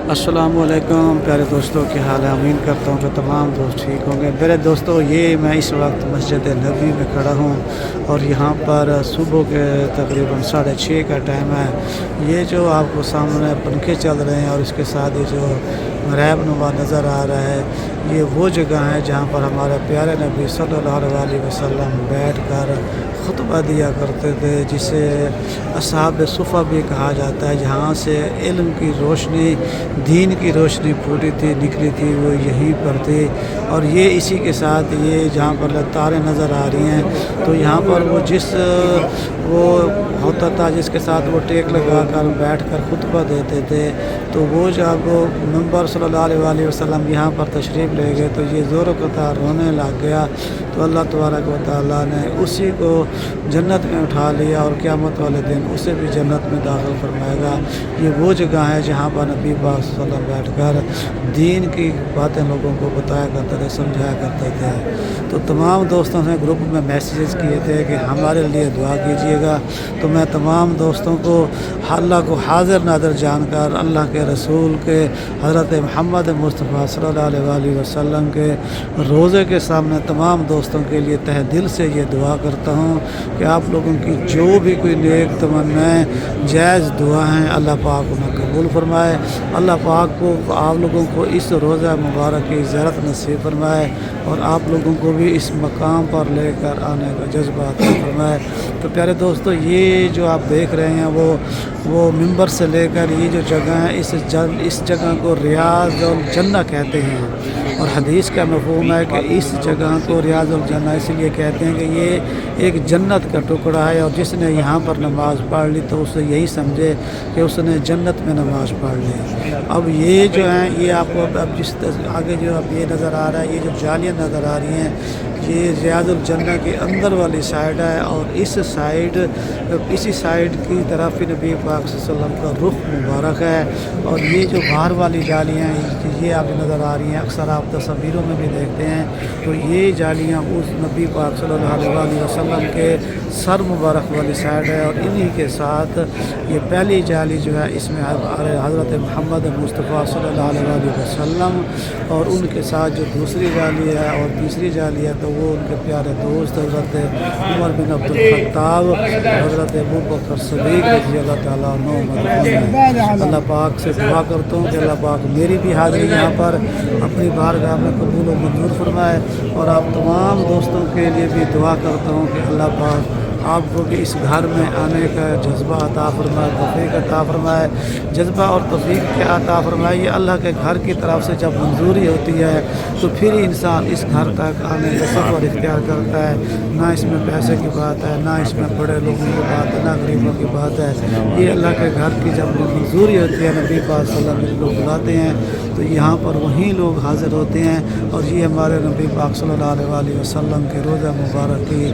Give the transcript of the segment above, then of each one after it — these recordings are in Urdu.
السلام علیکم پیارے دوستوں، کی حال ہے؟ امین کرتا ہوں کہ تمام دوست ٹھیک ہوں گے۔ میرے دوستوں، میں اس وقت مسجد نبوی میں کھڑا ہوں اور یہاں پر صبح کے تقریباً 6:30 کا ٹائم ہے۔ یہ جو آپ کو سامنے پنکھے چل رہے ہیں اور اس کے ساتھ یہ جو محراب نما نظر آ رہا ہے، یہ وہ جگہ ہے جہاں پر ہمارے پیارے نبی صلی اللہ علیہ وسلم بیٹھ کر خطبہ دیا کرتے تھے، جسے اصحاب صفہ بھی کہا جاتا ہے۔ جہاں سے علم کی روشنی، دین کی روشنی پھوٹی تھی، نکلی تھی، وہ یہیں پر تھی۔ اور یہ اسی کے ساتھ یہ جہاں پر تاریں نظر آ رہی ہیں، تو یہاں پر وہ ہوتا تھا جس کے ساتھ وہ ٹیک لگا کر بیٹھ کر خطبہ دیتے تھے، تو وہ جب ممبر صلی اللہ علیہ وسلم یہاں پر تشریف لے گئے تو یہ زور و قطار رونے لگ گیا، تو اللہ تبارک و تعالیٰ نے اسی کو جنت میں اٹھا لیا اور قیامت والے دن اسے بھی جنت میں داخل فرمائے گا۔ یہ وہ جگہ ہے جہاں پر نبی پاک صلی اللہ علیہ وسلم بیٹھ کر دین کی باتیں لوگوں کو بتایا کرتے تھے، سمجھایا کرتے تھے۔ تو تمام دوستوں نے گروپ میں میسیجز کیے تھے کہ ہمارے لیے دعا کیجیے گا، تو میں تمام دوستوں کو اللہ کو حاضر ناظر جان کر اللہ کے رسول کے حضرت محمد مصطفیٰ صلی اللہ علیہ وسلم کے روضے کے سامنے تمام دوستوں کے لیے تہ دل سے یہ دعا کرتا ہوں کہ آپ لوگوں کی جو بھی کوئی نیک تمنائیں، جائز دعا ہیں، اللہ پاک انہیں قبول فرمائے۔ اللہ پاک کو آپ لوگوں کو اس روزہ مبارک کی زیارت نصیب فرمائے اور آپ لوگوں کو بھی اس مقام پر لے کر آنے کا جذبہ عطا فرمائے۔ تو پیارے دوستو، یہ جو آپ دیکھ رہے ہیں وہ ممبر سے لے کر یہ جو جگہ ہے، اس جگہ کو ریاض الجنہ کہتے ہیں، اور حدیث کا مفہوم ہے کہ اس جگہ کو ریاض الجنہ اس لیے کہتے ہیں کہ یہ ایک جنت کا ٹکڑا ہے، اور جس نے یہاں پر نماز پڑھ لی تو اسے یہی سمجھے کہ اس نے جنت میں نماز پڑھ لی۔ اب یہ جو ہیں، یہ آپ کو اب جس آگے جو اب یہ نظر آ رہا ہے، یہ جو جالیاں نظر آ رہی ہیں، یہ ریاض الجنہ کے اندر والی سائڈ ہے، اور اسی سائڈ کی طرف نبی پاک صلی اللہ علیہ وسلم کا رخ مبارک ہے۔ اور یہ جو باہر والی جالیاں ہیں، یہ آپ نظر آ رہی ہیں، اکثر آپ تصویروں میں بھی دیکھتے ہیں، تو یہ جالیاں اس نبی پاک صلی اللہ علیہ وسلم کے سر مبارک والی سائڈ ہے، اور انہی کے ساتھ یہ پہلی جالی جو ہے، اس میں حضرت محمد مصطفیٰ صلی اللہ علیہ وسلم، اور ان کے ساتھ جو دوسری جالی ہے اور تیسری جالی ہے، تو وہ ان کے پیارے دوست حضرت عمر بن عبد الخطاب، حضرت ابوبکر صدیق رضی اللہ تعالیٰ عنہ مدفون ہیں۔ اللہ پاک سے دعا کرتا ہوں کہ اللہ پاک میری بھی حاضری یہاں پر اپنی بارگاہ میں قبول و منظور فرمائے، اور آپ تمام دوستوں کے لیے بھی دعا کرتا ہوں کہ اللہ پاک آپ کو بھی اس گھر میں آنے کا جذبہ عطا فرمائے، توفیق عطا فرمائے۔ جذبہ اور توفیق کیا عطا فرمائے؟ یہ اللہ کے گھر کی طرف سے جب منظوری ہوتی ہے تو پھر ہی انسان اس گھر تک آنے کا سفر اختیار کرتا ہے۔ نہ اس میں پیسے کی بات ہے، نہ اس میں بڑے لوگوں کی بات ہے، نہ غریبوں کی بات ہے۔ یہ اللہ کے گھر کی جب منظوری ہوتی ہے، نبی پاک صلی اللہ علیہ وسلم لوگ بلاتے ہیں تو یہاں پر وہیں لوگ حاضر ہوتے ہیں، اور یہ ہمارے نبی پاک صلی اللہ علیہ وسلم کے روزہ مبارک کی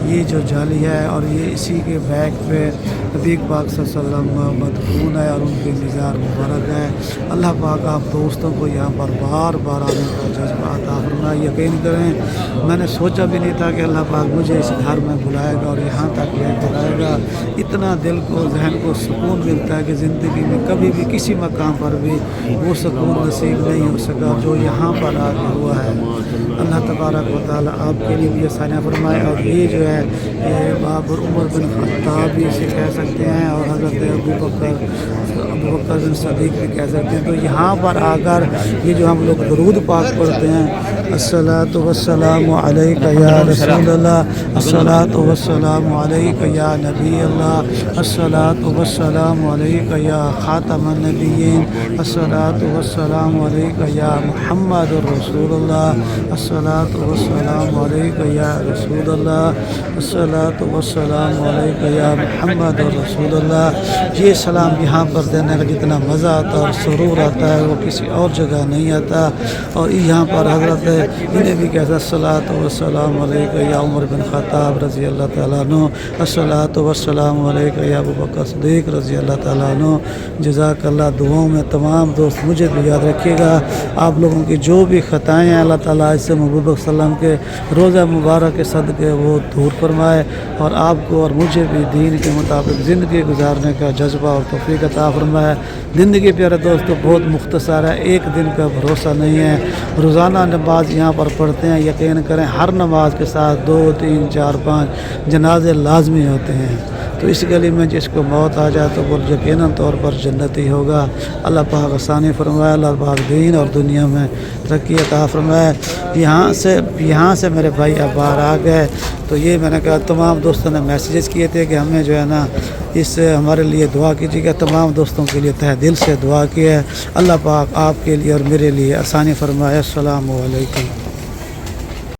یہ جو جالی ہے، اور یہ اسی کے بیک پہ نبی پاک صلی اللہ علیہ وسلم مدفون ہے اور ان کے مزار مبارک ہے۔ اللہ پاک آپ دوستوں کو یہاں پر بار بار آنے کا جذبہ عطا فرمائے۔ یقین کریں، میں نے سوچا بھی نہیں تھا کہ اللہ پاک مجھے اس گھر میں بلائے گا اور یہاں تک لے کر آئے گا۔ اتنا دل کو، ذہن کو سکون ملتا ہے کہ زندگی میں کبھی بھی کسی مقام پر بھی وہ سکون نصیب نہیں ہو سکا جو یہاں پر آ کے ہوا ہے۔ اللہ تبارک و تعالیٰ آپ کے لیے بھی آسانیاں فرمائے۔ اور یہ جو ہے، یہ بابر عمر بن خطاب بھی اسے کہہ سکتے ہیں، اور حضرت ابوبکر بن صدیق بھی کہہ سکتے ہیں۔ تو یہاں پر آ کر یہ جو ہم لوگ درود پاک پڑھتے ہیں، الصلاۃ والسلام علیک یا رسول اللہ، الصلاۃ والسلام علیک یا نبی اللہ، الصلاۃ والسلام علیک یا خاتم النبیین، الصلاۃ والسلام علیک یا محمد رسول اللہ، الصلاۃ والسلام علیک یا رسول اللہ، الصلاۃ والسلام علیک یا محمد رسول اللہ۔ یہ سلام یہاں پر دینے کا جتنا مزہ آتا ہے اور سرور آتا ہے وہ کسی اور جگہ نہیں آتا۔ اور یہاں پر حضرت انہیں بھی کہتا ہے الصلاۃ والسلام علیک یا عمر بن خطاب رضی اللہ تعالیٰ عنہ، الصلاۃ والسلام علیک یا ابوبکر صدیق رضی اللہ تعالیٰ عنہ۔ جزاک اللہ۔ دعاؤں میں تمام دوست مجھے بھی یاد رکھیے گا۔ آپ لوگوں کی جو بھی خطائیں ہیں، اللہ تعالیٰ اس سے محبوب صلی اللہ علیہ وسلم کے روزہ مبارک کے صدقے وہ دور فرمائے، اور آپ کو اور مجھے بھی دین کے مطابق زندگی گزارنے کا جذبہ اور توفیق عطا فرمائے۔ زندگی پیارے دوستو بہت مختصر ہے، ایک دن کا بھروسہ نہیں ہے۔ روزانہ نماز یہاں پر پڑھتے ہیں، یقین کریں ہر نماز کے ساتھ 2 3 4 5 جنازے لازمی ہوتے ہیں۔ تو اس گلی میں جس کو موت آ جائے تو وہ یقیناً طور پر جنتی ہوگا۔ اللہ پاک آسانی فرمائے، اللہ پاک دین اور دنیا میں ترقی عطا فرمائے۔ یہاں سے میرے بھائی اب باہر آ گئے، تو یہ میں نے کہا تمام دوستوں نے میسیجز کیے تھے کہ ہمیں جو ہے نا اس ہمارے لیے دعا کیجیے گا۔ تمام دوستوں کے لیے تہ دل سے دعا کی ہے۔ اللہ پاک آپ کے لیے اور میرے لیے آسانی فرمائے۔ السلام علیکم۔